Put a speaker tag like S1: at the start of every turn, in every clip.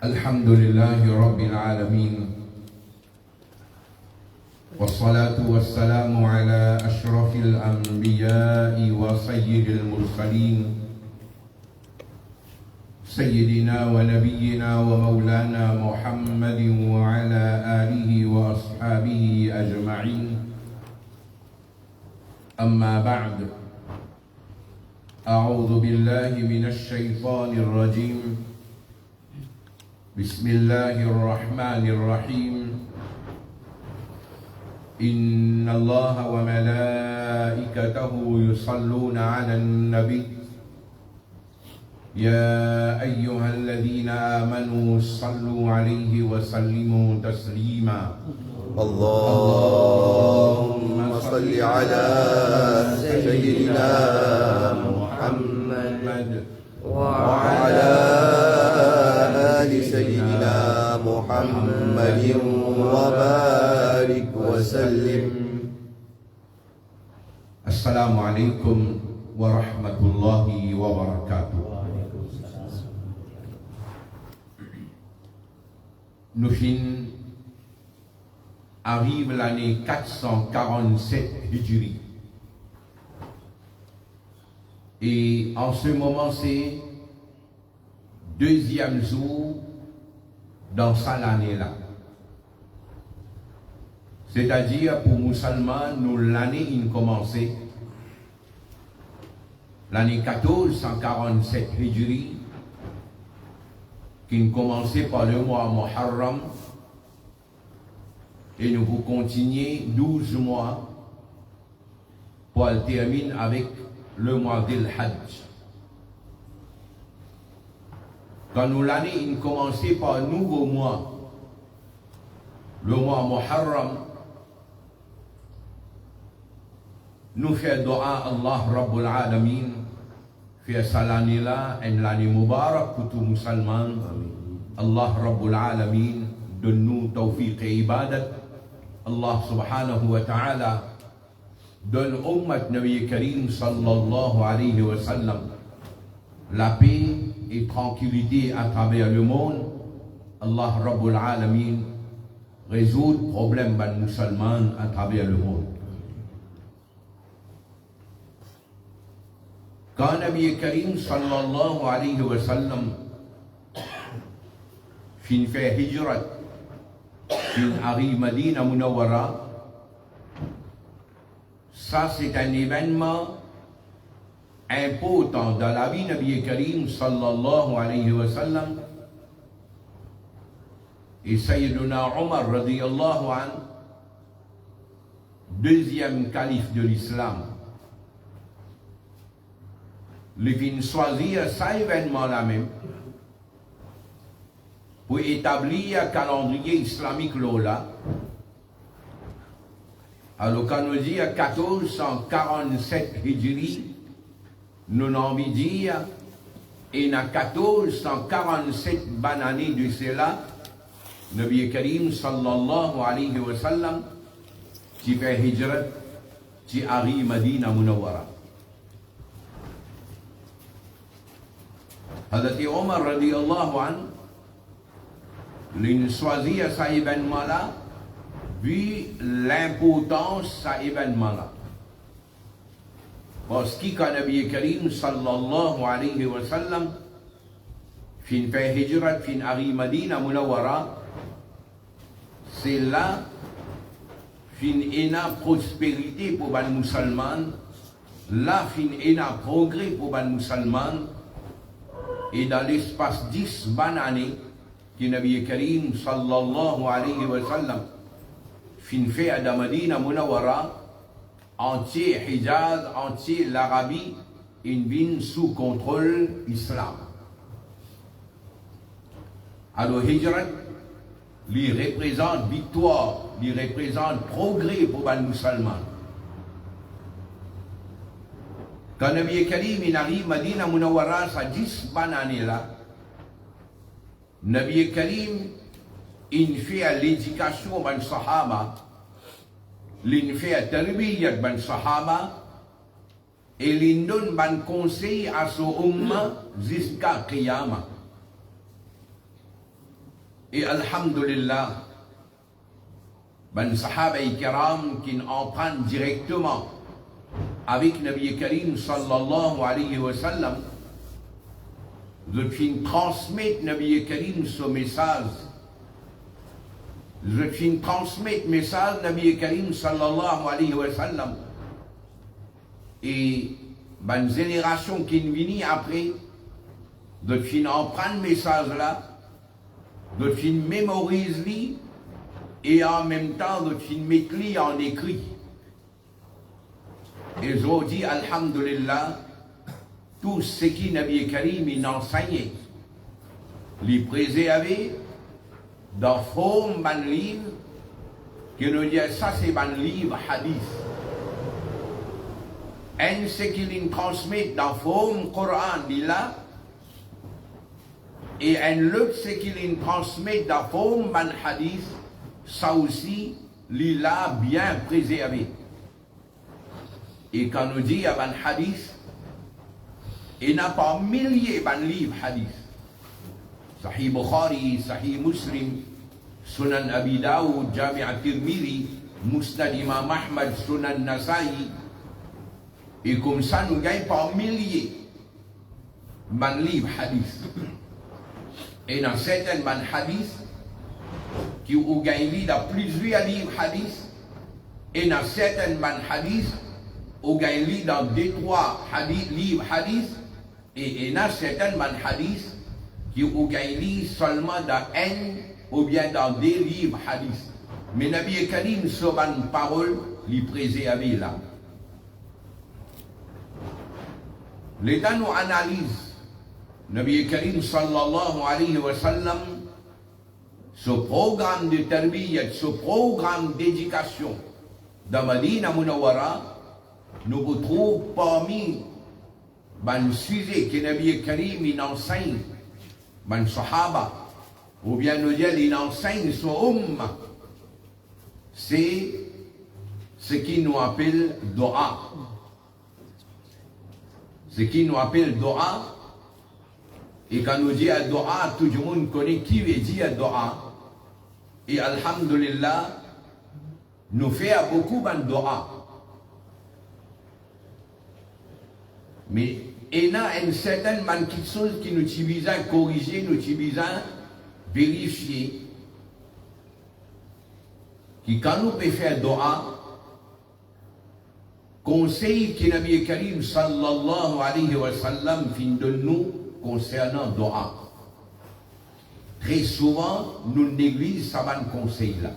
S1: الحمد لله رب العالمين والصلاة والسلام على أشرف الأنبياء وسيد المرسلين سيدنا ونبينا ومولانا محمد وعلى آله وأصحابه أجمعين أما بعد أعوذ بالله من الشيطان الرجيم بسم الله الرحمن الرحيم إن الله وملائكته يصلون على النبي يا أيها الذين آمنوا صلوا عليه وسلموا تسليما
S2: اللهم صل على سيدنا محمد وعلى آل سيدنا محمد وبارك وسلم.
S1: السلام عليكم ورحمة الله وبركاته. Nous arrive l'année 447 Hijri. Et en ce moment, c'est deuxième jour dans cette année-là. C'est-à-dire, pour musulmans, nous l'année a commencé, l'année 1447 Hijri, qui a commencé par le mois Muharram, et nous vous continuer 12 mois pour terminer avec le mois d'Il Hajj. Quand nous l'année a commencé par un nouveau mois, le mois Muharram, nous faisons dua Allah Rabbul Alamin, fait cette année-là, une année Mubarak pour tous les musulmans. Allah Rabbul Alamin, donne-nous tawfiq et ibadat. Allah subhanahu wa ta'ala donne ummat Nabi Karim sallallahu alayhi wa sallam la paix et tranquillité à travers le monde. Allah Rabbul Alamin résout le problème des musulmans à travers le monde. Quand Nabi Karim sallallahu alayhi wa sallam fin fait hijrat, fin arrive Madina Munawwara, ça c'est un événement important dans la vie de Nabi Karim sallallahu alayhi wa sallam. Et Sayyiduna Omar radiyallahu an, deuxième calife de l'islam, il vient choisir cet événement-là même pour établir un calendrier islamique là. Alors quand nous disons 1447 Hijri, nous avons envie de dire, et dans 1447 bonnes années de cela, Nabi Karim sallallahu alayhi wa sallam, qui fait hijrat, qui arrive Madina Munawwara. Hazrat Omar radiyallahu anhu, il choisit cet événement-là, vu l'importance de cet événement-là. Parce que quand Nabi Karim sallallahu alayhi wa sallam fin fait hijrat, fin arrive Madina Munawwara, c'est là fin ena prospérité pour les musulmans, là fin ena progrès pour les musulmans, et dans l'espace 10 bonnes années, que Nabi Karim sallallahu alayhi wa sallam fin fait à Madina Munawwara, entier Hijaz, entier l'Arabie, une ville sous contrôle islam. Alors Hijrat, il représente victoire, il représente progrès pour les musulmans. Quand Nabi Karim arrive Madina Munawwara, ça 10 bonnes années là, Nabi Karim, il fait l'éducation des Sahaba, il fait la tarbiyat des Sahaba, et il donne un conseil à son umma jusqu'à Qiyamah. Et alhamdulillah, ben sahaba et kiram qui empruntent directement avec Nabi Karim sallallahu alayhi wa sallam, je fin transmettre Nabi Karim ce message. Je fin transmettre message Nabi Karim sallallahu alayhi wa sallam. Et ben génération qui vient après, de fin emprunter message là, de fin mémoriser et en même temps de fin mettre en écrit. Et je dis alhamdulillah, tout ce qui Nabi Karim il enseignait, les préserver dans forme d'un livre, qui nous dit ça c'est un livre hadith. Et ce qu'il transmet dans forme Coran, il là, et un autre ce qu'il transmet dans forme d'un hadith, ça aussi, il a bien préservé. Et quand nous dit un hadith, il n'y a pas milliers de livres hadith. Sahih Bukhari, Sahih Muslim, Sunan Abi Dawud, Jami' al-Tirmidhi, Musnad Imam Ahmad, Sunan Nasa'i. Et comme ça, nous gagnons par milliers de livres hadith. Et dans certains hadith, qui ont gagné dans plusieurs livres hadith, et dans certains hadith, ont gagné dans 2-3 livres hadith, et dans certains hadith, qui ont gagné seulement dans un ou bien dans 2 livres hadith. Mais Nabi Karim, sur une parole, lui préservé là. L'État nous analyse, Nabi Karim sallallahu alayhi wa sallam, ce programme de tarbiyat, ce programme d'éducation dans Madina Munawwara, nous retrouvons parmi les sujets que Nabi Karim il enseigne, les Sahaba, ou bien nous dire il enseigne son umma, c'est ce qui nous appelle Doha. Ce qui nous appelle Doha, et quand nous disons Doha, tout le monde connaît qui veut dire Doha. Et alhamdulillah, nous faisons beaucoup de Doha. Mais il y a une certaine chose qui nous utilise à corriger, nous utilise à vérifier. Qui quand nous pouvons faire Doha, conseil que Nabi Karim sallallahu alayhi wa sallam fin de nous concernant Doha. Très souvent, nous négligeons ce conseil-là.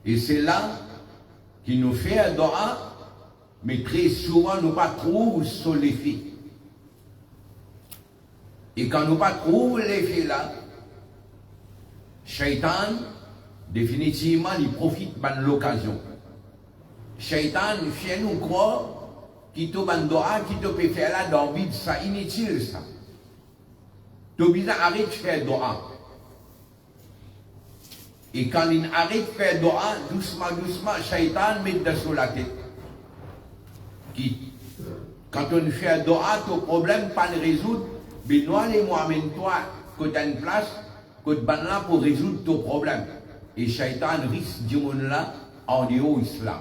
S1: Et c'est là qui nous fait un Doha, mais très souvent, nous ne pas trouvons sur l'effet. Et quand nous ne pas trouvons l'effet là, Shaitan, définitivement, il profite de l'occasion. Shaitan fait nous croire qu'il te ban doa, qu'il te peut faire là dans vide, ça inutile ça. Tu bizarre arrête de faire doa. Et quand il arrête de faire doa, doucement, doucement, Shaitan met dessus la tête. Quand on fait doa, ton problème pas de résoudre, mais nous les moi toi, que tu as une place, que tu es là pour résoudre ton problème. Et Shaitan risque du monde là en dehors islam.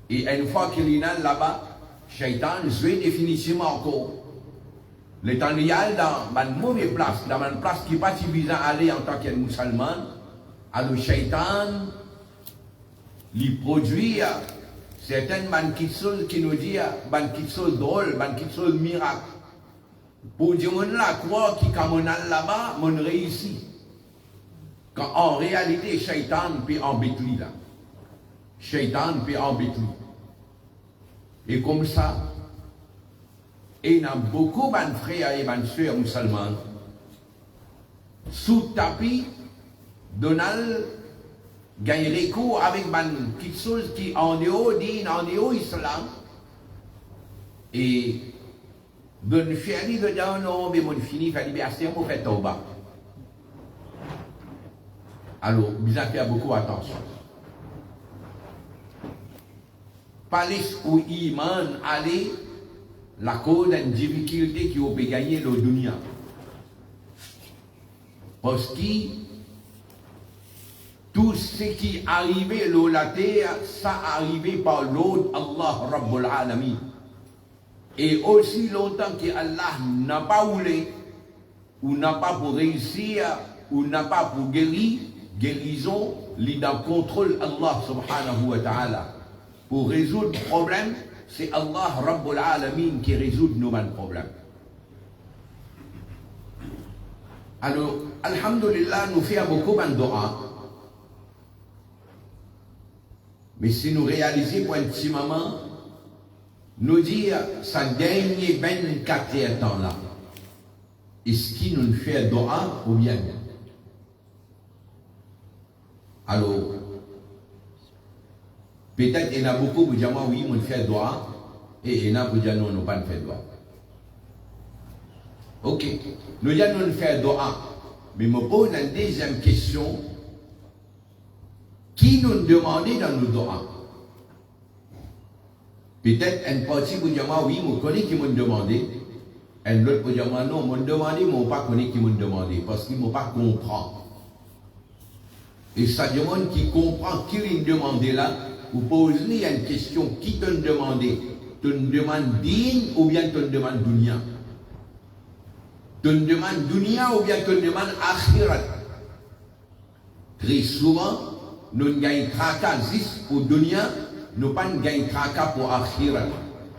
S1: Et une fois qu'il est là-bas, Shaitan joue définitivement encore. Le temps il y a dans une mauvaise place, dans une place qui n'est pas si bizarre à aller en tant que musulman, alors Shaitan lui produit certaines choses qui nous disent des choses drôles, des choses miracles. Pour dire que là, croire qu'on est là-bas, on réussit. Quand en réalité, Shaitan peut embêter là. Shaitan peut embêter. Et comme ça, il y a beaucoup de frères et de sœurs musulmans sous tapis, Donald gagne recours avec quelque chose qui en dehors dit, en dehors islam. Et de faire de dire non, mais mon fini, il fait liberté, on fait tauba. Alors, vous avez fait beaucoup attention. Palais où Iman allait, la cause d'une difficulté qui peut gagner le dunya. Parce que tout ce qui arrivait sur la terre, ça arrivait par l'autre Allah Rabbul Alamin. Et aussi longtemps que Allah n'a pas voulu, ou n'a pas pour réussir, ou n'a pas pour guérison, il dans le contrôle Allah subhanahu wa ta'ala. Pour résoudre le problème, c'est Allah Rabbul Alamin qui résout nos problèmes. Alors, alhamdulillah, nous faisons beaucoup de doigts. Mais si nous réalisons pour un petit moment, nous dire ça gagne 24 temps là. Est-ce qu'il nous fait doa ou bien? Alors, peut-être il y en a beaucoup qui disent oui, on fait doa, et il y en a qui disent non, on n'a pas fait doa. Ok, nous disons nous faire doa, mais je me pose une deuxième question. Qui nous demande dans nos doigts? Peut-être une partie vous dit oui, je connais qui m'ont demandé. Et l'autre vous dit non, m'ont demandé, mais je ne pas connais qui m'ont demandé parce qu'ils ne m'ont pas compris. Et ça demande qui comprend qui l'a demandé là. Vous posez une question qui te demandé? Tu me demandes din ou bien tu me demandes dunya? Tu me demandes dunya ou bien tu me demandes akhirat? Très souvent, nous gagnons tracas pour dunya, nous pas gagnons tracas pour akhirat.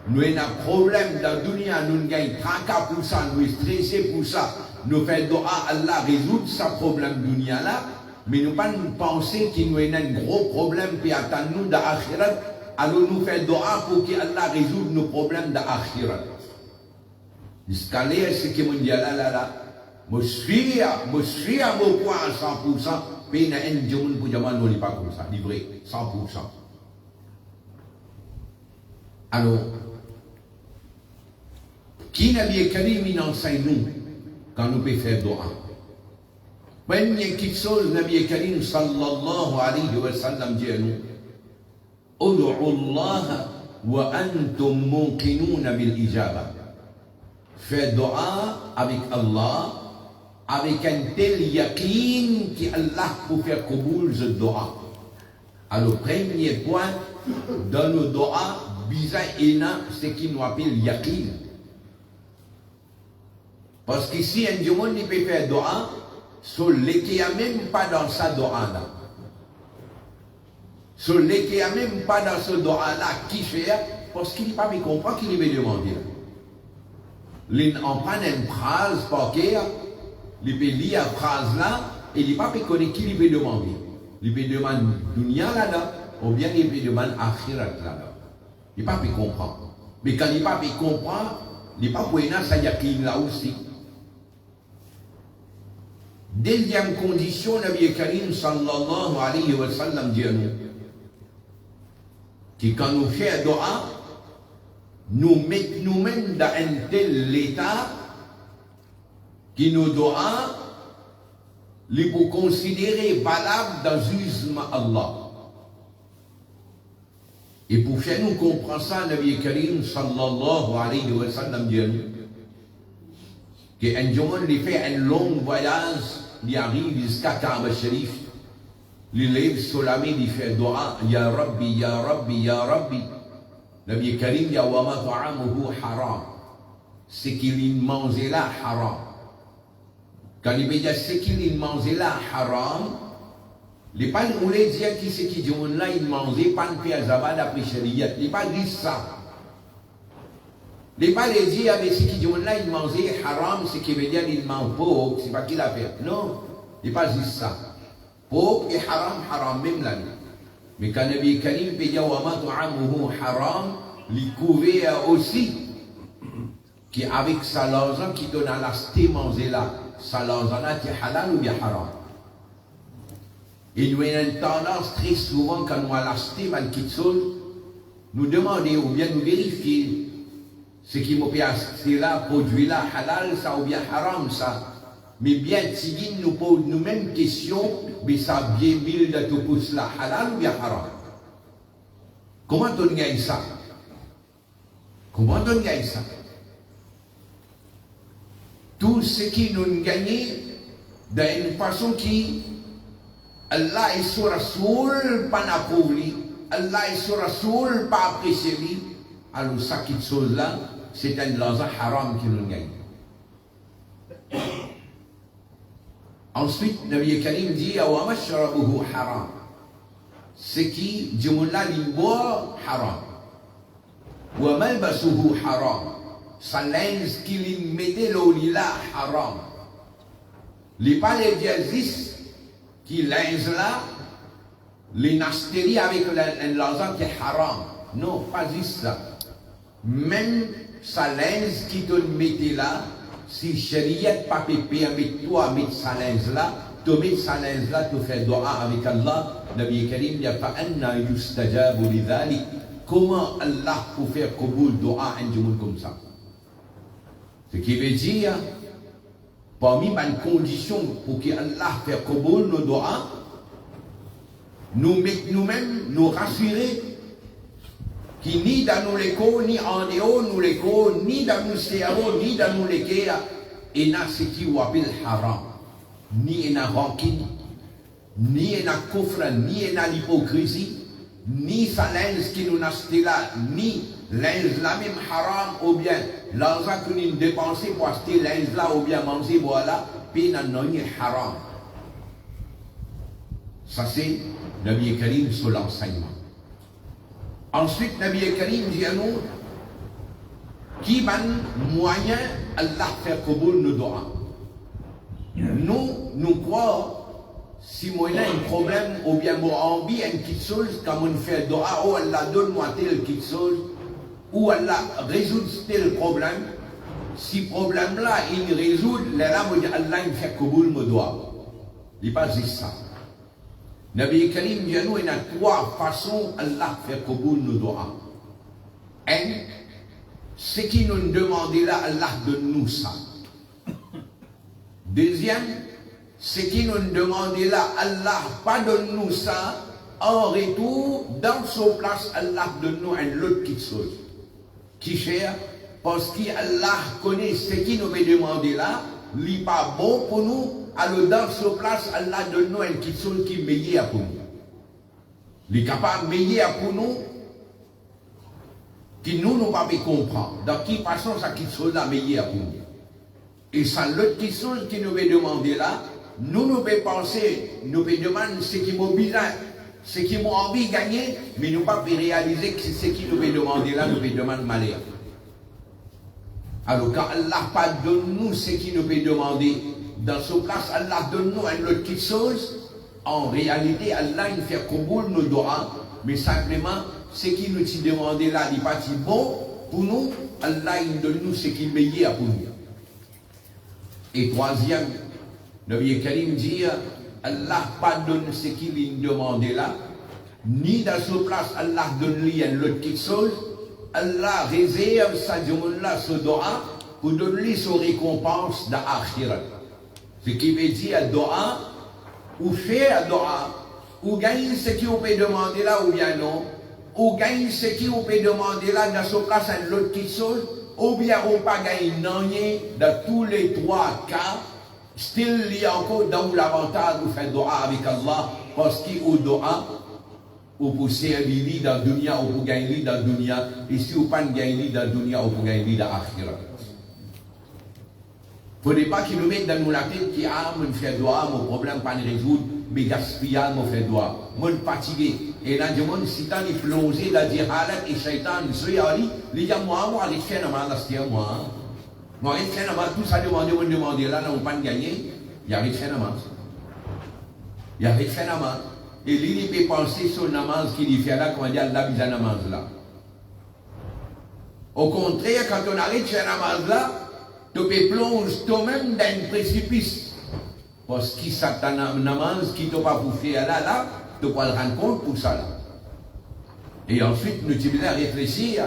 S1: Nous avons un problème dans dunya, nous gagnons tracas pour ça, nous sommes stressés pour ça. Nous faisons doa Allah résoudre ce problème dunya là, mais nous pas penser qu'il nous a un gros problème puis attendre nous d'akhirat. Alors nous faisons doa pour que Allah résoudre nos problèmes d'akhirat. Jusqu'à l'air, ce que nous dit là, je suis à mon point à 100%. Mais il y a un jour pour dire non, il n'est pas comme ça, livré, 100%. Alors, qui n'a bien qu'à nous enseigne nous quand nous pouvons faire doa? Même il y a quelque chose, Nabi Karim sallallahu alayhi wa sallam dit à nous, Udu'u Allah wa antum muqinuna bil ijaba. Faire doa avec Allah, avec un tel yaqin qu'Allah peut faire kaboul ce doa. Alors, premier point, dans nos doa, bizarre et c'est qu'il nous appelle yaqin. Parce que si un jour il peut faire doa, sur les qui a même pas dans sa doa là. Sur les qui a même pas dans ce doa là, qui fait, parce qu'il n'est pas comprendre qu'il veut demander. Il en prend une phrase par cœur. Il peut lire la phrase là et il ne peut pas connaître qui il peut demander. Il peut demander dunya là-dedans ou bien il peut demander akhirat là-dedans. Il ne peut pas comprendre. Mais quand il ne peut pas comprendre, il ne peut pas pouvoir ça yakin là aussi. Deuxième condition, Nabi Karim sallallahu alayhi wa sallam dit à nous que quand nous faisons doa, nous mettons nous-mêmes dans un tel état qui nous doit les pour considérer valable dans le jugement Allah. Et pour faire nous comprendre ça, Nabi Karim sallallahu alayhi wa sallam dit qu'un jour il fait un long voyage, il arrive jusqu'à Kaaba Sharif, il lève sur la main, il fait doa, Ya Rabbi, Ya Rabbi, Ya Rabbi. Nabi Karim dit wa ma ta'amuhu haram. C'est qu'il mangeait là haram. Quand il veut dire ce qu'il mangeait là haram, les pas nous les dire qui c'est qui dit là il mangeait pas de pierre zabad après shariat. Il pas dit ça. Les pas les dire avec ce qui dit là il mangeait haram, ce qui veut dire il mange pauvre, c'est pas qu'il a fait. Non, il pas dit ça. Pauvre et haram même la nuit. Mais quand Nabi Karim peut dire wa ma ta'amuhu haram, il couvert aussi qu'avec sa l'argent qui donne à l'acheter manger là. Ça l'argent qui est halal ou bien haram. Et nous avons une tendance très souvent quand nous allons acheter quelque chose, nous demander ou bien nous vérifier ce qui m'a fait acheter là, produit là, halal ça ou bien haram ça. Mais bien si nous pose nous-mêmes question, mais ça bien mille de tout pouce là, halal ou bien haram. Comment on gagne ça? Comment on gagne ça? Tout ce qui nous gagne d'une façon qui Allah et son Rasoul pas approuve, Allah et son Rasoul pas apprécié, alors ça qui chose là, c'est un laza haram qui nous gagne. Ensuite, Nabi Karim dit wa mashrabuhu haram. Ce qui jumla limbo haram. Wa malbasuhu haram. Sa linge qui lui mettait l'olila haram. Les palais d'Aziz qui linge là, les nastéries avec l'argent qui est haram. Non, pas juste ça. Même sa linge qui te mettait là, si Shariat pas permet toi mettre sa linge là, te mettre sa linge là, te faire dua avec Allah, Nabi Karim dit fa anna yustajabu lidhalik. Comment Allah peut faire kaboul dua un monde comme ça? Ce qui veut dire, parmi les conditions pour que Allah fasse kaboul nos doigts, nous mettre nous-mêmes, nous rassurer, qui ni dans nos léco, ni en dehors nous léco, ni dans nos cerveaux, ni dans nos léquères, et n'a ce qui appelle haram, ni n'a rancune, ni n'a coffre, ni n'a l'hypocrisie, ni sa linge qui nous n'a là, ni linge la même haram, ou bien l'argent que nous dépensons pour acheter linge là, ou bien manger voilà, puis n'a non haram. Ça c'est Nabi Karim sur l'enseignement. Ensuite, Nabi Karim dit à nous, qui va moyen Allah faire kaboul nos doigts. Nous croyons, si moi j'ai un problème, ou bien moi envie une petite chose, quand on fait doa, oh Allah donne-moi telle petite chose, ou Allah résout tel problème, si problème là il résout, là moi Allah il fait kaboul nos doigts. Il n'est pas juste ça. Nabi Karim dit à nous, il y a trois façons Allah fait kaboul nos doigts. Un, ce qui nous demande là, Allah donne-nous ça. Deuxième, ce qui nous demande là, Allah pas donne-nous ça. En retour, dans son place, Allah donne-nous un autre petite chose. Qui cher, parce qu'Allah connaît ce qui nous veut demander là, il n'est pas bon pour nous. Alors dans ce place, Allah donne-nous une petite chose qui est meilleure pour nous. Il est capable de meilleure pour nous, qui nous ne pas comprendre. Dans quelle façon ça petite chose là meilleure pour nous. Et ça l'autre petite chose qui nous veut demander là, nous pouvons penser, nous pouvons demander ce qui m'a besoin, ce qui m'a envie de gagner, mais nous ne pouvons pas réaliser que ce qui nous veut demander là, nous pouvons demander malheur. Alors quand Allah pas donne nous ce qui nous veut demander, dans ce place, Allah donne-nous une autre petite chose. En réalité, Allah il fait kaboul nos doigts, mais simplement, ce qui nous dit demandé là, il n'est pas bon pour nous. Allah il donne-nous ce qui est meilleur pour nous. Et troisième, Nabi Karim dit, Allah pas donne ce qu'il nous demande là, ni dans ce place, Allah donne-lui une autre petite chose. Allah réserve sa là, ce doigt, pour donner sa récompense d'Akhirat. Ce qui veut dire doa, ou faire doa, ou gagner ce qui vous peut demander là ou bien non, ou gagner ce qui vous peut demander là dans ce place une autre petite chose, ou bien on pas gagner rien dans tous les trois cas, still il y a encore dans l'avantage de faire doa avec Allah, parce qu'au doa, ou pour servir dans le dunya, ou pour gagner dans le dunya, et si vous pas gagner dans le dunya, ou pour gagner dans l'akhirat. Il ne faut pas qu'ils nous mettent dans la tête qui a mon fait doigt, mon problème pas résoudre, mais gaspillage mon fait doigt, mon fatigué. Et là, je me dis, si tu es plongé dans le halat et shaitan, il y a moi, je fais un mal, moi. Moi, je fais un mal, tout ça demander là, on ne peut pas gagner, il y a rien de fait un mal. Il y a rien de fait un mal. Et lui, il peut penser sur le namaz qu'il fait là, quand il y a la bizarre namaz là. Au contraire, quand on arrête de faire un namaz là, tu peux plonger toi-même dans un précipice. Parce que ça t'a namaz qui t'a pas pour faire là, tu peux le rendre compte pour ça là. Et ensuite, nous devons réfléchir.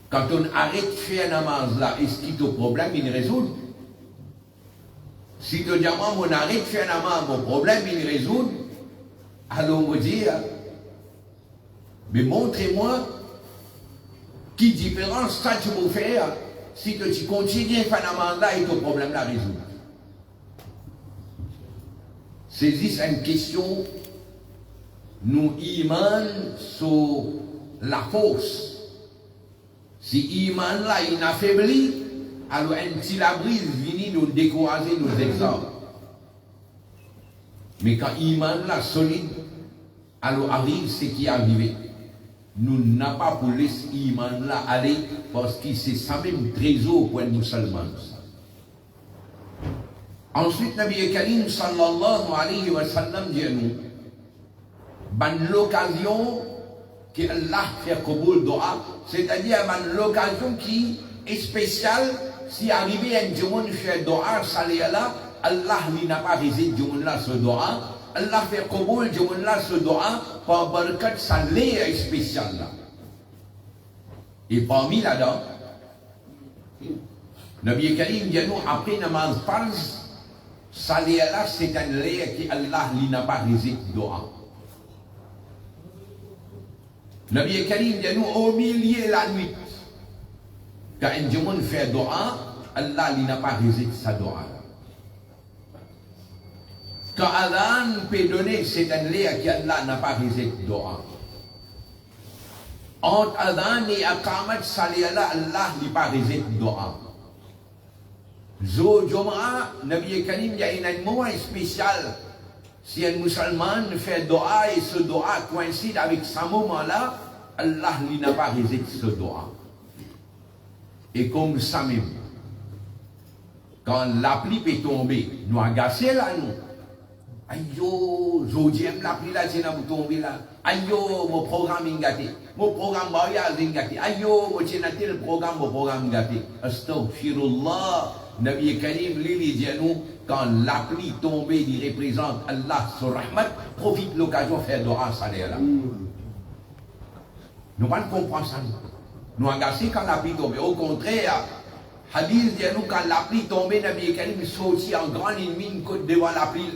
S1: Quand on arrête de faire un namaz là, est-ce qu'il y a un problème, il résout? Si tu dis, moi, on arrête de faire un namaz, mon problème, il résout. Alors on va dire, mais montrez-moi quelle différence ça tu peux faire si tu continues à faire un mandat et ton problème là résout. saisissent une question, nous iman sur la force. Si iman là il affaiblit, alors un petit la brise vient nous décourager, nous exhorter. Mais quand iman là solide, alors arrive ce qui est arrivé. Nous n'avons pas pour laisser iman là aller parce que c'est ça même trésor pour les musulmans. Ensuite, Nabi Karim sallallahu alayhi wa sallam dit à nous, ban l'occasion que Allah fait Kaboul Doa, c'est-à-dire ban l'occasion qui est spéciale si arrivé un jour fait Doa, Allah il n'a pas résidé jour là ce Doa, Allah fait Kaboul jour là ce Doa par barakat salé est spécial là. Et parmi là-dedans, Nabi Karim dit à nous après namaz farz, salé là c'est un lait qui Allah il n'a pas résidé Doa. Nabi Karim dit nous au milieu de la nuit, quand un jour fait Doa, Allah il n'a pas résidé sa Doa. Quand Adhan peut donner, c'est un lait qui Allah n'a pas résidé Doa. Entre Adhan et Akamat salé là, Allah n'a pas résidé Doa. Zo Jum'a, Nabi Karim, il y a un moment spécial. Si un musulman fait doa et ce doa coïncide avec ce moment-là, Allah n'a pas résidé ce doa. Et comme ça même, quand la pluie peut tomber, nous agacer là, nous. Aïe, j'aime la pluie là, c'est là, vous tombez là. Aïe, mon programme est gâté. Mon programme mariage est gâté. Aïe, mon le programme est gâté. Astaghfirullah. Nabi Karim, lui, dit à nous, quand la pluie tombée, il représente Allah sur Rahmat, profite de l'occasion de faire doa salé là. Nous ne comprenons pas ça. Nous agacés quand la pluie tombée. Au contraire, Hadith dit à nous, quand la pluie tombée, Nabi Karim sortit en grande mine devant la pluie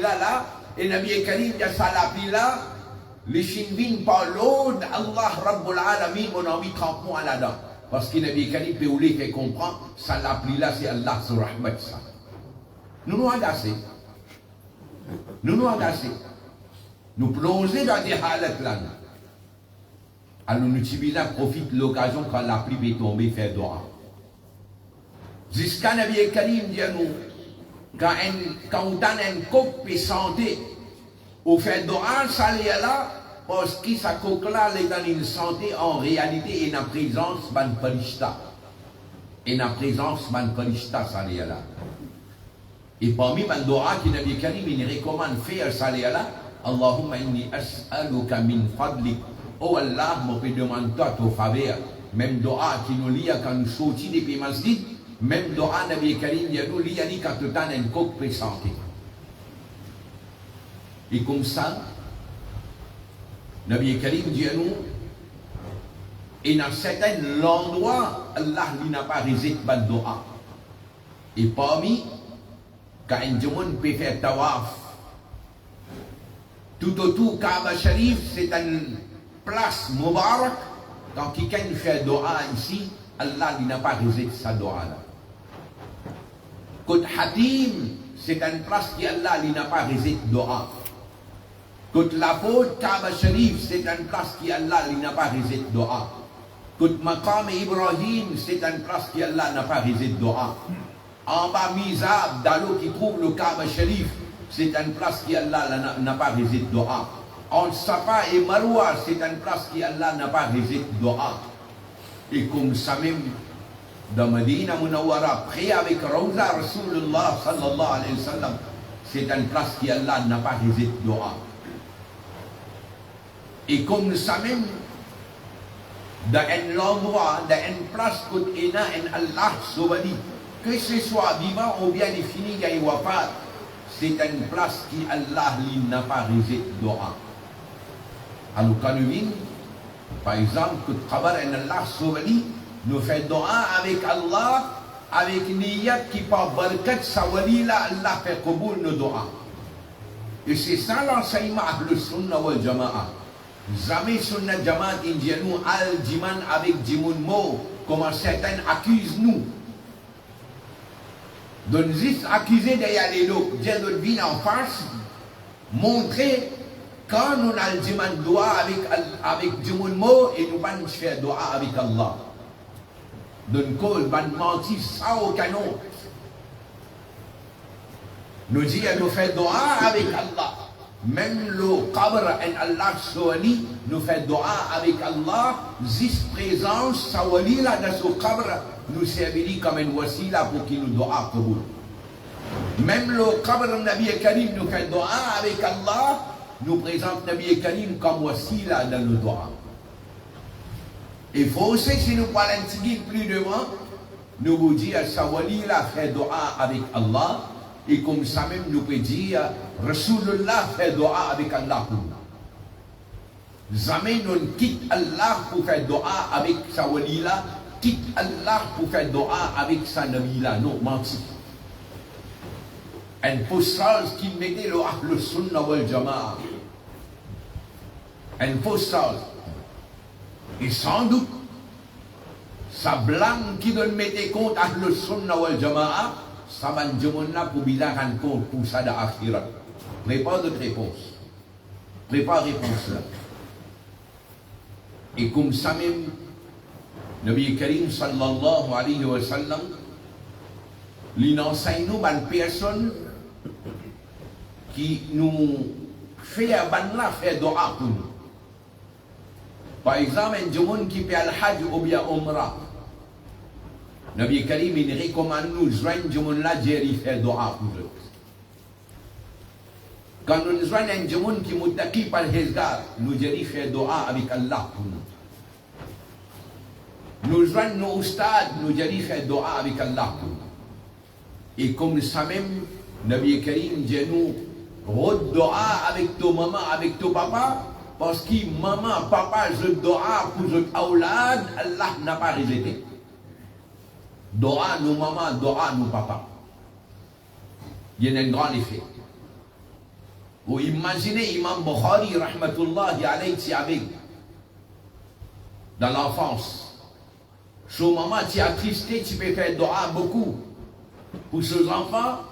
S1: là, et Nabi Karim dit ça la pluie là, les chinvines par l'eau, Allah Rabbul Alamin, mon ami, trempons là-dedans. Parce que Nabi Karim peut vous faire comprendre, ça la pluie là, c'est Allah sur Rahmat ça. Nous agacés. Nous agacés. Nous plongeons dans des halats là. Alors nous profite de l'occasion quand la pluie est tombée, faire doa. Jusqu'à Nabi Karim dit à nous, quand on a un coq peut santé, on fait doa, ça l'est là, parce que sa coque là, est dans une santé en réalité et dans la présence de Parishta. Et dans la présence de Parishta, ça l'est là. Et parmi les doa que Nabi Karim il recommande faire ça l'est là, Allahumma inni as'aluka min fadlik. Oh Allah, je peux demander ton faveur. Même doa qui nous lit quand nous sortons depuis masjid, même doa Nabi Karim il nous lit quand tu as un coq présenté. Et comme ça, Nabi Karim dit à nous, et dans certains endroits, Allah n'a pas résidé dans doa. Et parmi, quand un monde peut faire tawaf, tout autour Kaaba Sharif, c'est une place Mubarak. Quand quelqu'un fait doa ici, Allah n'a pas résidé sa doa là. Côte Hatim, c'est une place qui Allah n'a pas résidé doa. Côte la faute Kaaba Sharif, c'est une place qui Allah n'a pas résidé doa. Côte Maqam Ibrahim, c'est une place qui Allah n'a pas résidé doa. En bas Mizab, dans l'eau qui trouve le Kaaba Sharif, c'est une place qui Allah n'a pas résidé doa. Entre Safa et Marwa, c'est une place qui Allah n'a pas résidé doa. Et comme ça même, dans Medina Munawwara, près avec Rawza Rasulullah sallallahu alayhi wa sallam, c'est une place qui Allah n'a pas résidé doa. Et comme ça même, dans un endroit, dans une place où il y a un Allah Sobadi, que ce soit vivant ou bien défini, il y a une wafat, c'est une place qui Allah n'a pas résidé doa. Alors quand nous venons, par exemple, que travaille un Allah Sobadi, nous faisons doa avec Allah, avec niyat qui par barakat sawali là, Allah fait kaboul nos doa. Et c'est ça l'enseignement de Sunnah wal Jama'a. Jamais Sunnah Jamaat indienne al-Jiman avec Jimun Mo, comme certains accusent nous. Donc juste accuser d'ailleurs les lots, dire notre vie en face, montrer quand nous allons dire doigt avec du mot et nous allons faire doigt avec Allah. D'une cause, nous mentir ça au canon. Nous disons nous faisons doigt avec Allah. Même le qabr en Allah Sawali nous fait doigt avec Allah. Zis présence Sawali là dans ce qabr nous servit comme une wasila pour qu'il nous doigt kaboul. Même le qabr Nabi Karim nous fait doigt avec Allah. Nous présente Nabi Karim comme wasila dans le doigt. Il faut aussi que si nous parlons plus devant, nous vous dire Sawali là fait doigt avec Allah. Et comme ça même nous peut dire Rasulullah fait doigt avec Allah pour nous. Jamais nous quitte Allah pour faire doigt avec sa wali là, quitte Allah pour faire doigt avec sa nabi là. Non, menti. Un postage qui mettait le Ahl Sunnah wal Jama'a. Un postage. Et sans doute, sa blâme qui donne mettre compte Ahl Sunnah wal Jama'a. Ça va nous demander pour bien rendre compte pour ça dans l'akhirat. Prépare notre réponse. Prépare réponse là. Et comme ça même, Nabi Karim sallallahu alayhi wa sallam, il enseigne nous une personne qui nous fait faire doa pour nous. Par exemple, un monde qui fait al-hajj ou bien umrah. Nabi Karim il recommande nous joindre du monde là de faire doa pour eux. Quand nous joignons un monde qui muttaqi par hezgar, nous devons faire doa avec Allah pour nous. Nous joignons nos ustads, nous devons faire doa avec Allah pour nous. Et comme ça même, Nabi Karim dit nous, rôde doa avec ton maman, avec ton papa, parce que maman, papa, je doa pour votre aoulad, Allah n'a pas rejeté. Doa nos mamans, doa nos papas. Il y a un grand effet. Vous imaginez Imam Bukhari, rahmatullahi alayhi, avec dans l'enfance. Son maman, tu es attristé, tu peux faire doa beaucoup pour ses enfants.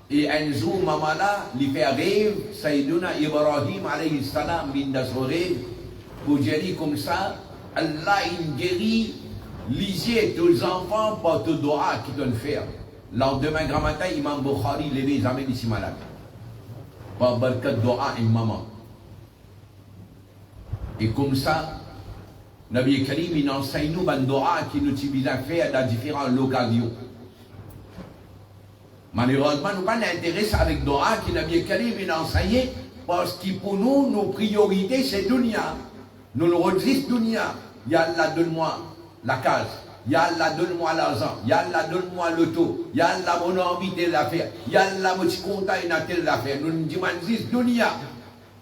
S1: Et un jour, maman là, il fait rêve, Sayyiduna Ibrahim alayhi salam, bin son rêve, pour dire comme ça, Allah il guérit. Lisez tous les enfants par tout doa qui doivent faire. Lendemain, grand matin, Imam Bukhari levé les amènes ici malades. Par barkat doa et maman. Et comme ça, Nabi Karim, il enseigne nous un doa qui nous utilise à faire dans différentes occasions. Malheureusement, nous pas intéressés avec doa qui Nabi Karim, il enseigne parce que pour nous, nos priorités, c'est dunya. Nous le redisons dunya. Ya Allah, donne-moi la case, Ya Allah donne-moi l'argent, Ya Allah donne-moi l'auto, Ya Allah mon envie de la faire, Ya Allah mon content de telle affaire. Nous nous disons dunya.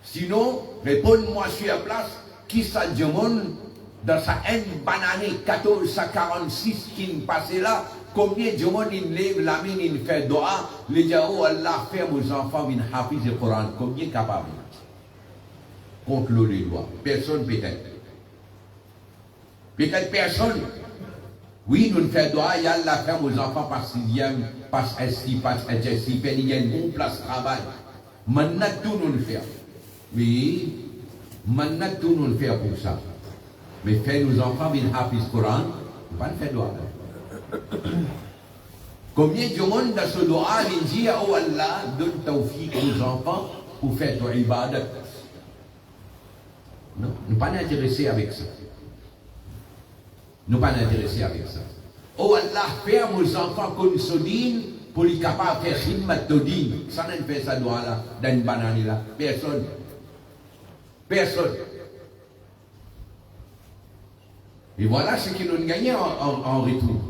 S1: Sinon, réponds-moi sur la place, qui ça demande dans sa haine banane 1446 qui nous passe là, combien de monde il lève la main, il fait doa, les gens, oh Allah, fait aux enfants, ils hafiz le Coran, combien capable? Contre l'eau les doigts, personne peut-être. Peut-être personne. Oui, nous faisons doigt, il y a la ferme aux enfants par sixième, par SI, par HSI, il y a une bonne place de travail. Maintenant, tout nous le fait. Oui, maintenant, tout nous le fait pour ça. Mais faire nos enfants, ils hafiz le Coran, on ne va pas faire doigt. Combien de monde dans ce doigt, il dit, oh Allah, donne tawfiq aux enfants pour faire ton ibadat. Non, nous ne sommes pas intéressés avec ça. Nous ne sommes pas intéressés avec ça. Oh Allah, ferme aux enfants comme Sodine pour les capables de faire khidmat Todine. Ça ne fait ça doigt là, dans une banane là. Personne. Personne. Et voilà ce que nous gagnons en retour.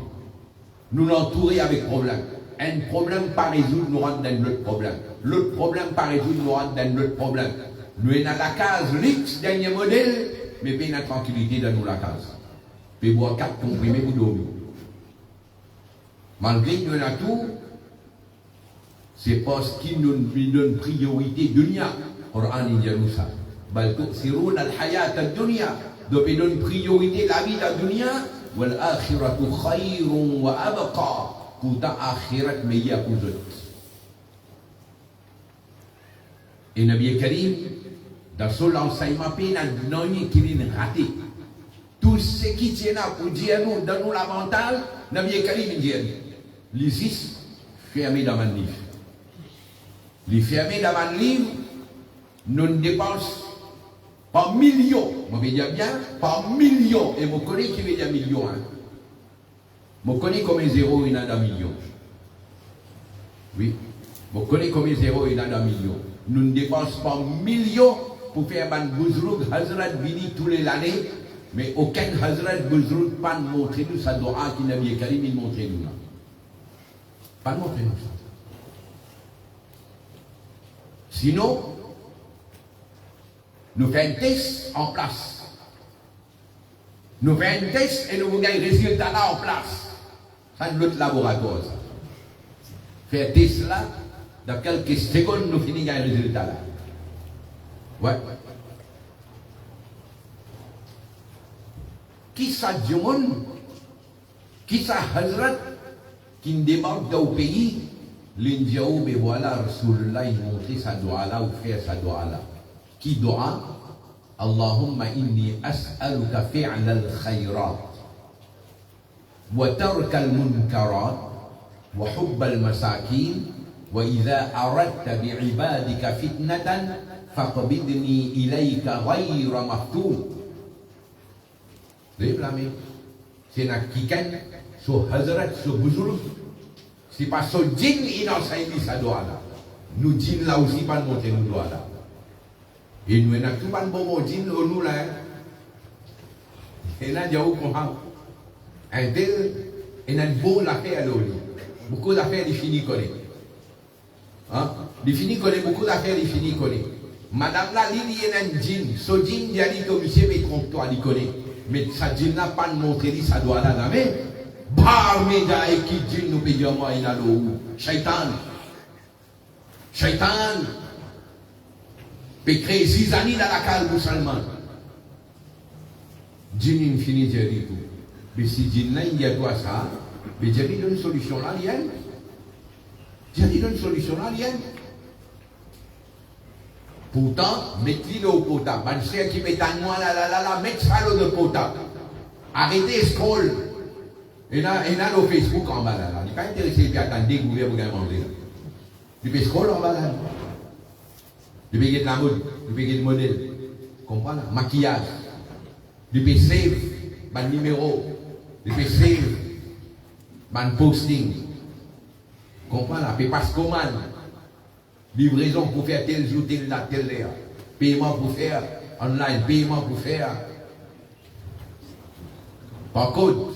S1: Nous l'entourer avec problème. Un problème pas résoudre, nous rentre dans l'autre problème. L'autre problème pas résoudre, nous rentre dans l'autre problème. Nous sommes dans la case luxe, dernier modèle, mais pas une tranquillité dans nous la case. Puis boire 4 comprimés pour dormir. Malgré que nous avons tout, c'est parce qu'il nous donne priorité dunya. Coran il dit ça. Bal tu'thiruna al-hayat ad-dunya. Donc il donne priorité la vie de la dunya. Wal akhiratu khayrun wa abqa. Pour ta akhirat meilleure pour eux. Et Nabi Karim, dans son enseignement, il n'a rien qui est raté. Tout ce qui tient là pour dire nous, dans nous l'avantage, Nabi Karim dit, les 6 fermés dans un livre. Les fermés dans un livre, nous dépensons par millions. Je vais dire bien, par millions. Et je connais qui veut dire millions. Je connais combien de zéros il y a dans millions. Oui. Je connais combien de zéros il y a dans millions. Nous dépensons par millions pour faire un bouzrouk, Hazrat Bini tous les années. Mais aucun Hazrat bouzrouk pas montrer nous sa doa qui n'a bien Karim, il montre nous là. Pas montrer nous ça. Sinon, nous faisons un test en place. Nous faisons un test et nous voulons un résultat là en place. Ça, c'est l'autre laboratoire. Ça. Faire un test là, dans quelques secondes, nous finissons un résultat là. Ouais. Qui ça du monde? Qui ça Hazrat qui débarque dans le pays? L'India, mais voilà, Rasulullah, il montre sa doa là, ou faire sa doa là. Qui doa? Allahumma inni as'aluka fi'la al-khayrat wa tarka al-munkarat wa hubba al-masakin wa idha aradta bi'ibadika fitnatan faqbidni ilayka ghayra maftun. Vous voyez, blâmer. C'est un kikan, sur Hazrat, sur Bouzoul. C'est pas sur djinn, il enseigne sa doa là. Nous, djinn là aussi, pas de monter nous doa là. Et nous, on a tout pas de bon djinn, nous là. Et là, il y a où qu'on a un tel, et on a beau l'affaire à l'eau. Beaucoup d'affaires, il finit connaît. Hein? Il finit connaît, beaucoup d'affaires, il finit connaît. Madame là, il y a un djinn. Ce djinn, il a dit que monsieur, mais trompe-toi, il connaît. Mais ça djinn n'a pas de montrer, ça doit là, mais. Bar méga et qui djinn nous paye moi, il a l'eau. Shaitan. Shaitan. Peut créer 6 années dans la cale musulmane. Djinn infini, j'ai dit tout. Mais si djinn là, il y a quoi ça? Mais j'ai dit une solution là, rien. J'ai dit une solution là, rien. Pourtant, mettez-le au potable. Monsieur qui met un noix là, mettez ça l'eau de potable. Arrêtez scroll. Et là, le Facebook en bas là. Il n'est pas intéressé à attendre découvrir pour manger. Tu peux scroll en bas là. Tu peux get la mode, tu peux get le modèle. Comprends là? Maquillage. Tu peux save, ban numéro. Tu peux save, ban posting. Comprends là? Tu peux passer commande. Livraison pour faire tel jour, tel là, tel là. Paiement pour faire online, paiement pour faire. Par contre,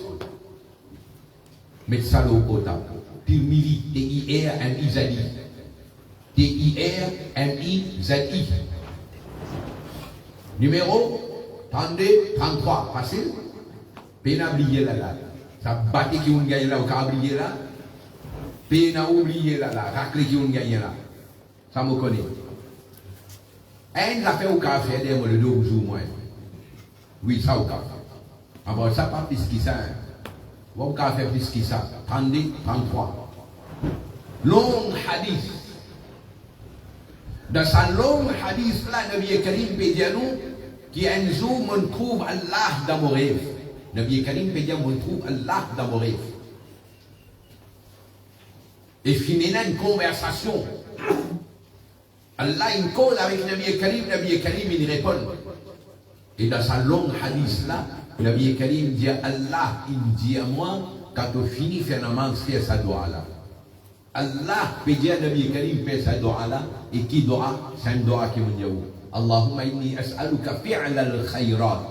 S1: mettez ça au potable. Tirmidhi, T-I-R-M-I-Z-I. T-I-R-M-I-Z-I. Numéro 32, 33. Facile. Pena oublier là. Ça battait qui on gagne là, ou qu'a oublié là. Pena oublier là, raclé qui on gagne là. Ça me connaît. Un affaire au café, d'ailleurs, le 12 jours moins. Oui, ça au café. Alors, ça pas plus que ça. Au café plus que ça. 32, 33. Long hadith. Dans sa longue hadith là, Nabi Karim peut dire nous, qui un jour on trouve Allah dans mon rêve. Nabi Karim peut dire on trouve Allah dans mon rêve. Et finalement une conversation. Allah il cause avec Nabi Karim il répond. Et dans sa longue hadith là, Nabi Karim dit Allah, il dit à moi, quand on finit faire namaz, faire sa doa là. Allah peut dire Nabi Karim fait sa doa là, et qui doa, c'est un doa qui nous dit Allahumma inni as'aluka fi'la al-khayrat.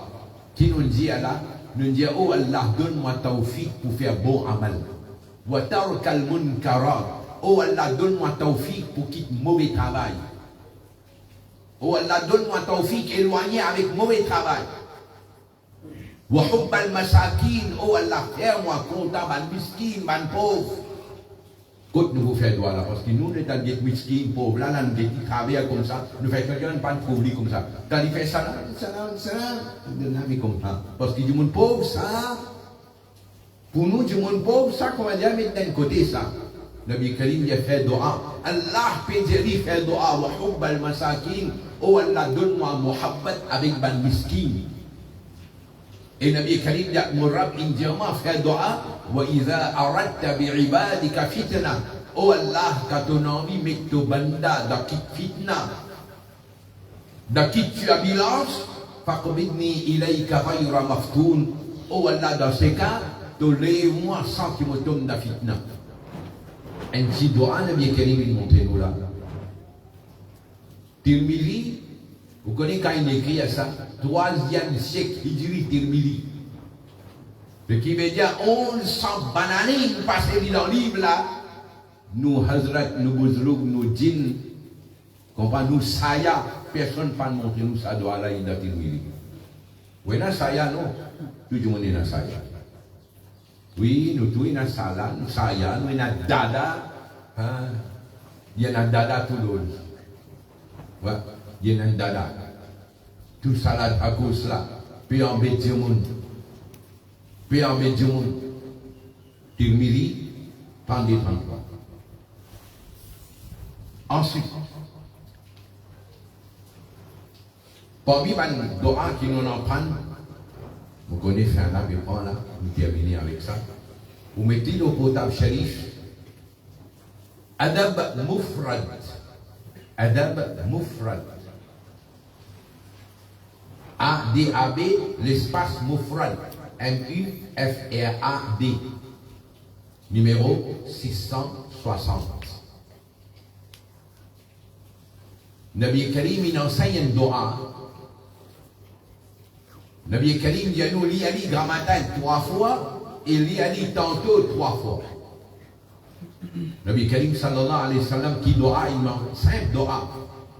S1: Qui nous dit Allah, nous dit oh Allah, donne-moi tawfiq pour faire bon amal. Wa tarka al-munkarat. Oh Allah, donne-moi tawfiq pour quitter mauvais travail. Oh Allah, donne-moi tawfiq éloigné avec mauvais travail. Wa hubba al-masakin. Oh Allah, fais-moi content, ban miskin, ban pauvre. Quand nous vous faisons doigt là, parce que nous, nous sommes des miskin, pauvres, là, nous sommes travailleurs comme ça, nous faisons quelqu'un pas de pauvre comme ça. Quand il fait ça, comme ça. Parce que du monde pauvre, ça, pour nous, du monde pauvre, ça, qu'on va dire, mettre d'un côté ça. Nabi Karim il a fait dua. Allah peut dire fait dua wa hubb al masakin. Oh Allah donne-moi muhabbat avec ban miskin. Et Nabi Karim il a murab indiama fait dua wa idha aradta bi ibadika fitna. Oh Allah quand ton envie met ton banda dans qui fitna. Dans qui tu as bilance faqbidni ilayka ghayra maftoun. Oh Allah dans ces cas tolère-moi sans qu'il me tombe dans fitna. Un petit doigt, Nabi Karim, il montre nous là. Tirmidhi, vous connaissez quand il écrit à ça, 3e siècle, il dit Tirmidhi. Ce qui veut dire 1100 bananes passées dans le livre là. Nous, Hazrat, nous, Bouzlouk, nous, djinns, nous, Saya, personne ne peut montrer nous ça doit là, il a Tirmidhi. Oui, na Saya, non. Tout le monde est dans Saya. Oui, nous tous, il y a Salah, nous Saya, nous, il y a Dada. Il y a Dada tout l'autre. Ouais, il y a Dada. Tout ça là, à cause là. Puis en bête du monde. Puis en bête du monde. Tirmidhi, pendant 33. Ensuite, parmi les doigts qui nous en prennent, vous connaissez un là, nous terminons avec ça. Vous mettez le potable sharif, Adab Mufrad. Adab Mufrad. A-D-A-B, l'espace Mufrad. M-U-F-R-A-D. Numéro 660. Nabi Karim, il enseigne un doha. Nabi Karim, il y a nous li grammatal 3 fois et li tantôt 3 fois. Nabi Karim sallallahu alayhi wa sallam qui doa, il m'a simple doa.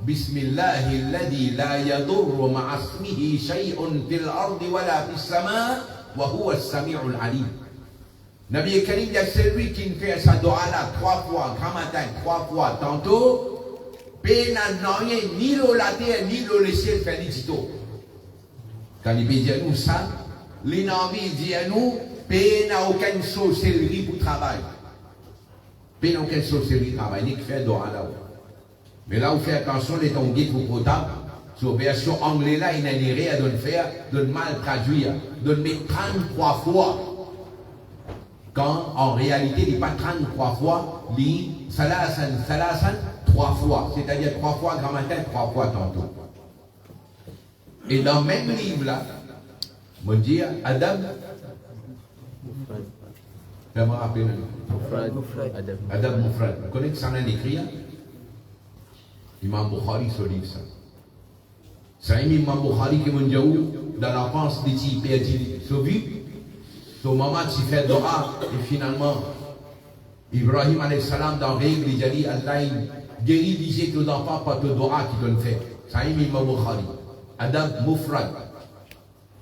S1: Bismillahi alladhi la yadurru ma'a ismihi shay'un fil ardi wala fis sama' wa huwa as-sami'ul alim. Nabi Karim, il y a celui qui fait sa doa là 3 fois, grammatal 3 fois tantôt. Pena n'ayez ni l'eau la terre ni l'eau le ciel félicito. Quand il dit à nous ça, l'inenvie dit à nous, pena aucune sorcellerie pour travail. Pena aucune sorcellerie pour travail, ni que faire doa là. Mais là, vous faites attention, les ton guide pour potable, sur version anglaise là, il n'a rien à faire, de mal traduire, de mettre 33 fois. Quand en réalité, il n'est pas 33 fois, il salasan, 3 fois, c'est-à-dire 3 fois grammaire, 3 fois tantôt. Et dans le même livre là, on dit Adam, je me rappelle, Adam Mufrad, vous connaissez ça, on a écrit, Imam Bukhari se livre ça. C'est un Imam Bukhari qui m'a dit dans l'enfance des petits perdus, sauvé, son maman s'y fait doha, et finalement, Ibrahim alayhi salam dans règle, il a dit Allah, guérit disait aux enfants par le doha qui donne fait. Ça y est, Imam Bukhari. Adab Mufrad.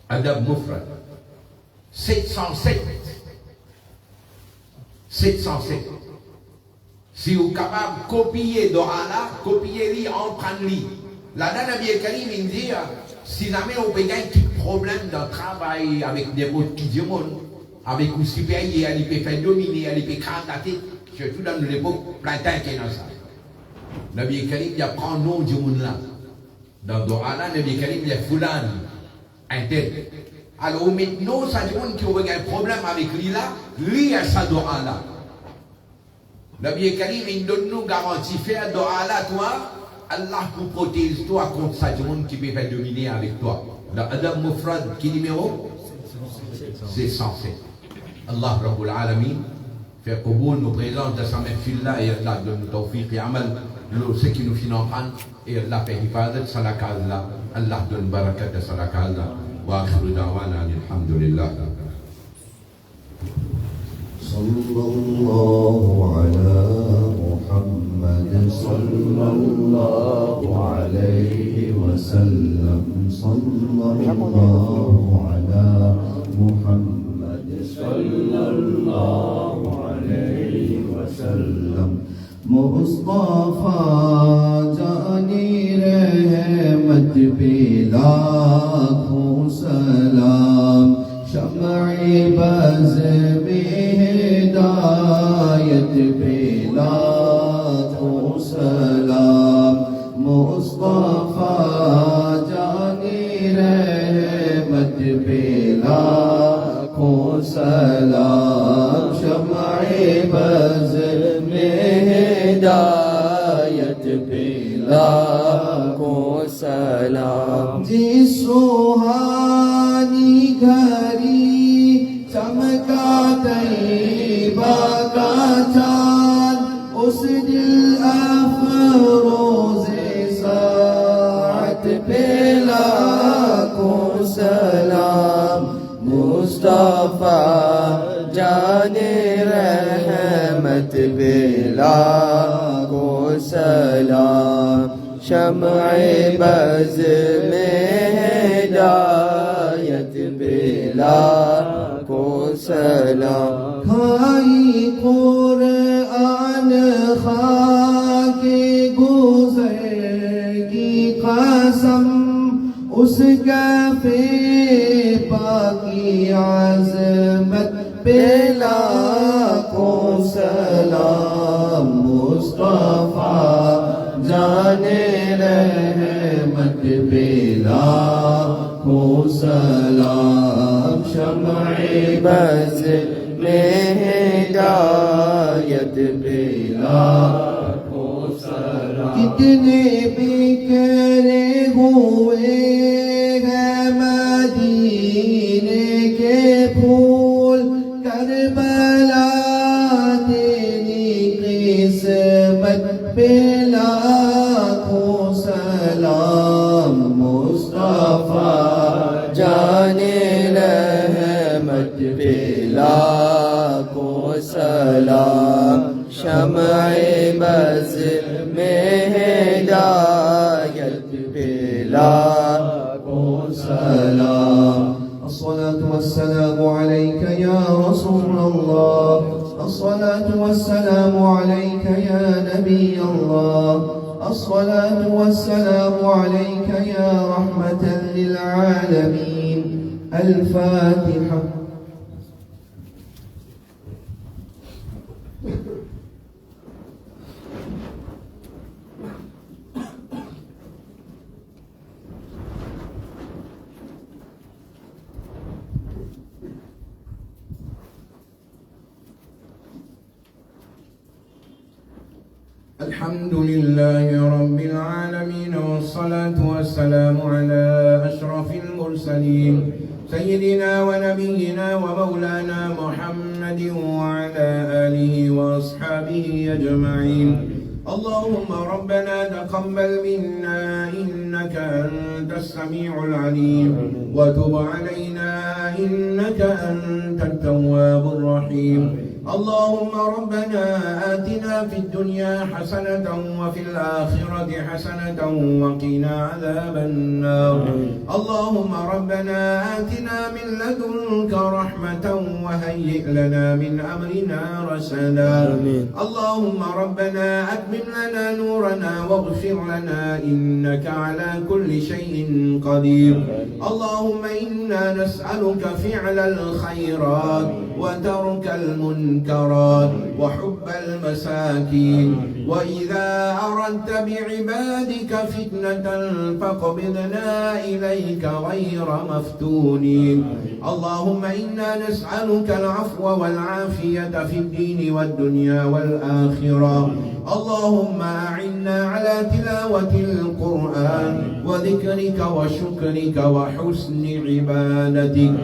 S1: Adab Mufrad. 707. 707. Si vous êtes capable de copier doha là, copiez-le, empruntez-le. La Nabi Karim, il dit, si jamais on peut gagner un problème dans le travail avec des mots qui disent, avec un supérieur, il peut faire dominer, il peut candidater, surtout dans l'époque, plein de temps qui est dans ça. Nabi Karim, il apprend le nom du monde là. Dans le doha là, Nabi Karim, il y a Foulan, un tel. Alors maintenant, ça dit monde qui a un problème avec lui là, lui a sa doha là. Nabi Karim, il donne nous garantie, faire doha là, toi, Allah vous protège toi contre ça, du monde qui peut faire dominer avec toi. Dans Adam Mufrad, qui numéro? C'est 107. Allah Rabbul Alamin fait qaboul nos présences de sa mefillah et Allah donne nous tawfiq et amal ce qui nous finance et Allah fait hifazat salaka Allah. Allah donne barakat de salaka Allah. Wa akhiru da'wana alhamdulillah.
S2: Sallallahu ala Muhammad sallallahu alayhi wa sallam. Sallallahu ala Muhammad sallallahu alayhi wa sallam. Mustafa jani rahmat pe lakhon salam. Sham'i baz mein hidayat pe
S3: लाखों सलाम।
S2: जिस सुहानी घड़ी चमका तैयबा का चाँद, उस दिल अफरोज़े साअत पे लाखों सलाम। मुस्तफा जाने रहमत पे लाखों सलाम। शम्अ-ए बज़ में हिदायत पे लाखों सलाम। खाई कुरआन खाके गुज़र की कसम, उस कफ़े पाकी आज़मत पे लाखों सलाम। मुस्तफा जाने रहमत पे लाखों सलाम। शम्अ-ए बज़ में हिदायत पे लाखों सलाम। कितने बिखरे हुए हैं मदीने के फूल, करबला तेरी किस्मत पे लाखों सलाम। मुस्तफा जाने रहमत पे लाखों सलाम। शम्अ-ए बज़ में हिदायत पे लाखों सलाम। الصلاة والسلام عليك يا رسول الله، الصلاة والسلام عليك يا نبي الله، الصلاة والسلام عليك يا رحمة للعالمين. الفاتحة.
S1: الحمد لله رب العالمين، والصلاة والسلام على أشرف المرسلين سيدنا ونبينا ومولانا محمد وعلى آله وأصحابه أجمعين. اللهم ربنا تقبل منا إنك أنت السميع العليم، وتب علينا إنك أنت التواب الرحيم. اللهم ربنا آتنا في الدنيا حسنة وفي الآخرة حسنة وقنا عذاب النار. اللهم ربنا آتنا من لدنك رحمة وهيئ لنا من أمرنا رشدا. اللهم ربنا أتمم لنا نورنا واغفر لنا إنك على كل شيء قدير. اللهم إنا نسألك فعل الخيرات وترك المنكرات وحب المساكين، وإذا أردت بعبادك فتنة فاقبضنا إليك غير مفتونين. اللهم إنا نسألك العفو والعافية في الدين والدنيا والآخرة. اللهم أعنا على تلاوة القرآن وذكرك وشكرك وحسن عبادتك.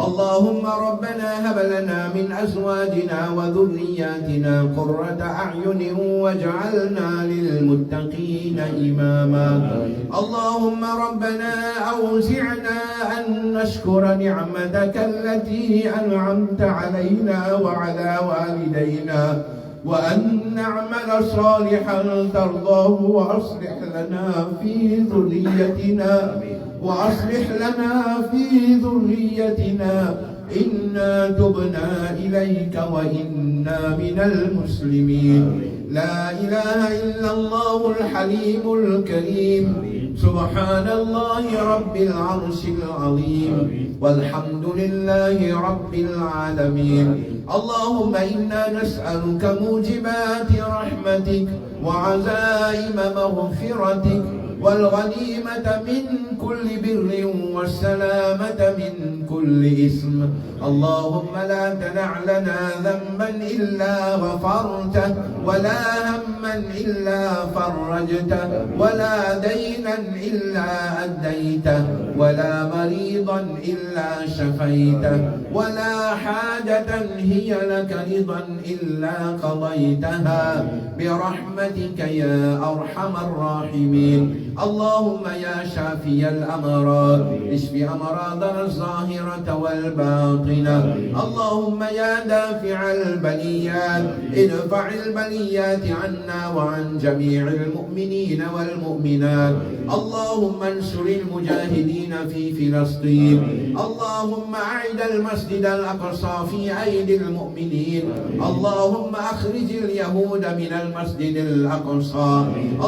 S1: اللهم ربنا هب لنا من أزواجنا وذرياتنا قرة أعين واجعلنا للمتقين إماما. اللهم ربنا أوزعنا أن نشكر نعمتك التي أنعمت علينا وعلى والدينا، وأن نعمل صالحا ترضاه، وأصلح لنا في ذريتنا إنا تبنا إليك وإنا من المسلمين. لا إله إلا الله الحليم الكريم، سبحان الله رب العرش العظيم، والحمد لله رب العالمين. اللهم إنا نسألك موجبات رحمتك وعزائم مغفرتك والغنيمة من كل بر والسلامة من كل إثم. اللهم لا تدع لنا ذنبا إلا غفرته، ولا هما إلا فرجته، ولا دينا إلا أديته، ولا مريضا إلا شفيته، ولا حاجة هي لك رضا إلا قضيتها برحمتك يا أرحم الراحمين. اللهم يا شافي الأمراض اشف أمراضنا الظاهرة والباطنة. اللهم يا دافع البليات ادفع البليات عنا وعن جميع المؤمنين والمؤمنات. اللهم انصر المجاهدين في فلسطين. اللهم أعد المسجد الأقصى في أيدي المؤمنين. اللهم أخرج اليهود من المسجد الأقصى.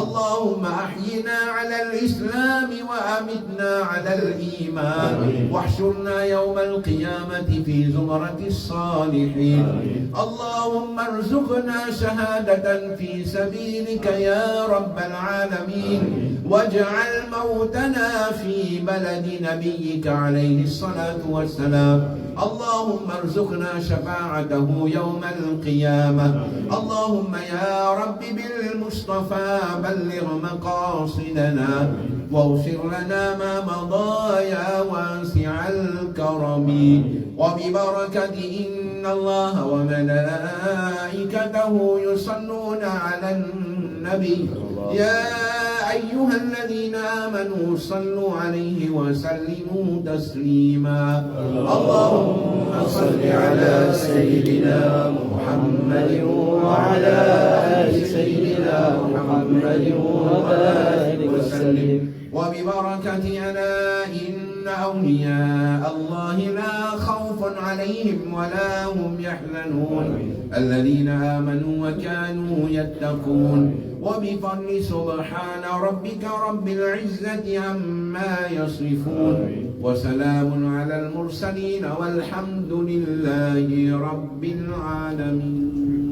S1: اللهم أحينا على الإسلام وأمتنا على الإيمان، واحشرنا يوم القيامة في زمرة الصالحين. اللهم ارزقنا شهادة في سبيلك يا رب العالمين، واجعل موتنا في بلد نبيك عليه الصلاة والسلام. اللهم ارزقنا شفاعته يوم القيامة. اللهم يا رب بالمصطفى بلغ مقاصدنا، واغفر لنا ما مضى يا واسع الكرم، وببركة إن الله وملائكته يصلون على النبي يا أيها الذين آمنوا صلوا عليه وسلموا تسليما. اللهم صل على سيدنا محمد وعلى آل سيدنا محمد وبارك وسلم. وببركة ألا إن أولياء الله لا خوف عليهم ولا هم يحزنون الذين آمنوا وكانوا يتقون. وبفضل سبحان ربك رب العزة عما يصفون، وسلام على المرسلين والحمد لله رب العالمين.